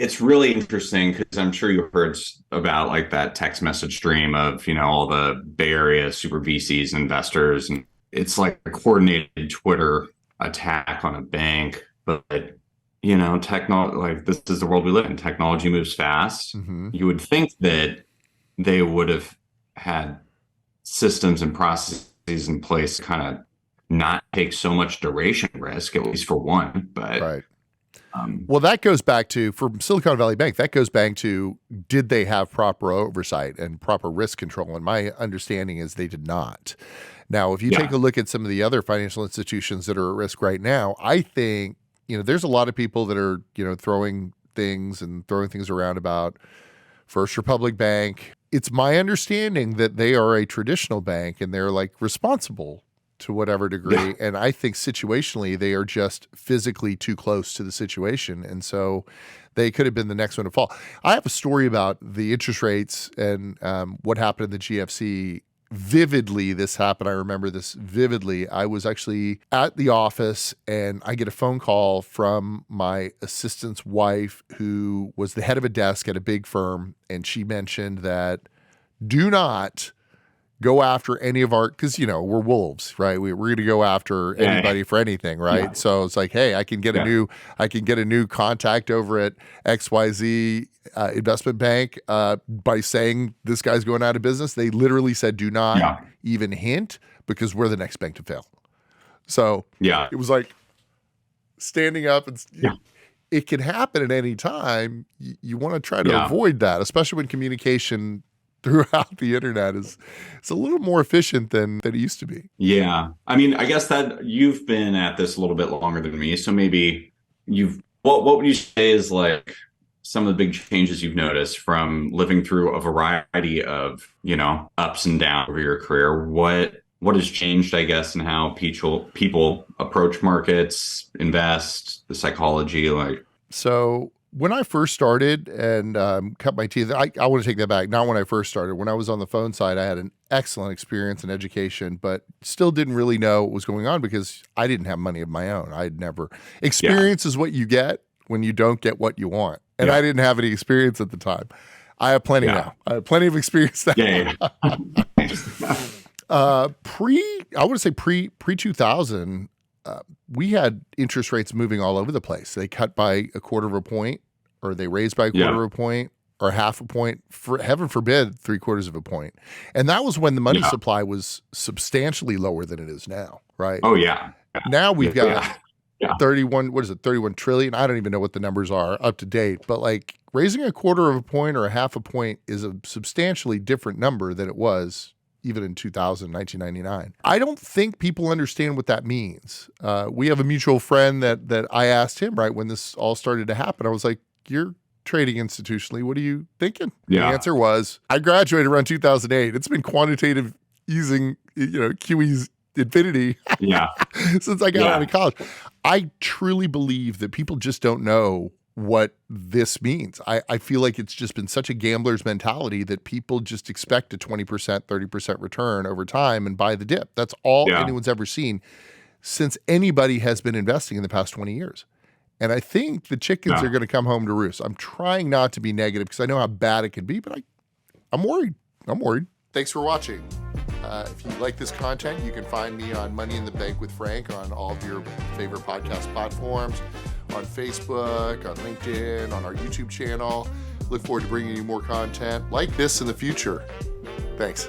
it's really interesting because I'm sure you've heard about like that text message stream of, all the Bay Area super VCs and investors. And it's like a coordinated Twitter attack on a bank. But, like this is the world we live in. Technology moves fast. Mm-hmm. You would think that they would have had systems and processes in place to kind of not take so much duration risk, at least for one. But Right. Well, that goes back to, for Silicon Valley Bank, that goes back to, did they have proper oversight and proper risk control? And my understanding is they did not. Now, if you take a look at some of the other financial institutions that are at risk right now, I think, there's a lot of people that are, throwing things around about First Republic Bank. It's my understanding that they are a traditional bank and they're like responsible to whatever degree. Yeah. And I think situationally, they are just physically too close to the situation. And so they could have been the next one to fall. I have a story about the interest rates and what happened in the GFC. Vividly, this happened. I remember this vividly. I was actually at the office and I get a phone call from my assistant's wife, who was the head of a desk at a big firm. And she mentioned that do not go after any of our, because we're wolves, right? We're going to go after anybody for anything, right? Yeah. So it's like, hey, I can get a new contact over at XYZ investment bank by saying this guy's going out of business. They literally said, do not even hint, because we're the next bank to fail. So it was like standing up and it can happen at any time. You want to try to avoid that, especially when communication throughout the internet it's a little more efficient than it used to be. Yeah. I mean, I guess that you've been at this a little bit longer than me. So maybe what would you say is like some of the big changes you've noticed from living through a variety of, ups and downs over your career? What has changed, I guess, in how people approach markets, invest, the psychology, like? So when I first started and cut my teeth, I want to take that back. Not when I first started. When I was on the phone side, I had an excellent experience in education, but still didn't really know what was going on because I didn't have money of my own. I'd never. Experience is what you get when you don't get what you want. And I didn't have any experience at the time. I have plenty now. I have plenty of experience now. I want to say pre 2000, we had interest rates moving all over the place. They cut by a quarter of a point, or they raised by a quarter of a point, or half a point, for heaven forbid, 3/4 of a point. And that was when the money supply was substantially lower than it is now, right? Oh, yeah. Now we've got 31 trillion. I don't even know what the numbers are up to date, but like raising a quarter of a point or a half a point is a substantially different number than it was even in 1999. I don't think people understand what that means. We have a mutual friend that I asked him right when this all started to happen. I was like, you're trading institutionally. What are you thinking? The answer was, I graduated around 2008. It's been quantitative easing, QE's infinity since I got out of college. I truly believe that people just don't know what this means. I feel like it's just been such a gambler's mentality that people just expect a 20%, 30% return over time and buy the dip. That's all anyone's ever seen since anybody has been investing in the past 20 years. And I think the chickens are going to come home to roost. I'm trying not to be negative because I know how bad it can be, but I'm worried. Thanks for watching. If you like this content, you can find me on Money in the Bank with Frank on all of your favorite podcast platforms, on Facebook, on LinkedIn, on our YouTube channel. Look forward to bringing you more content like this in the future. Thanks.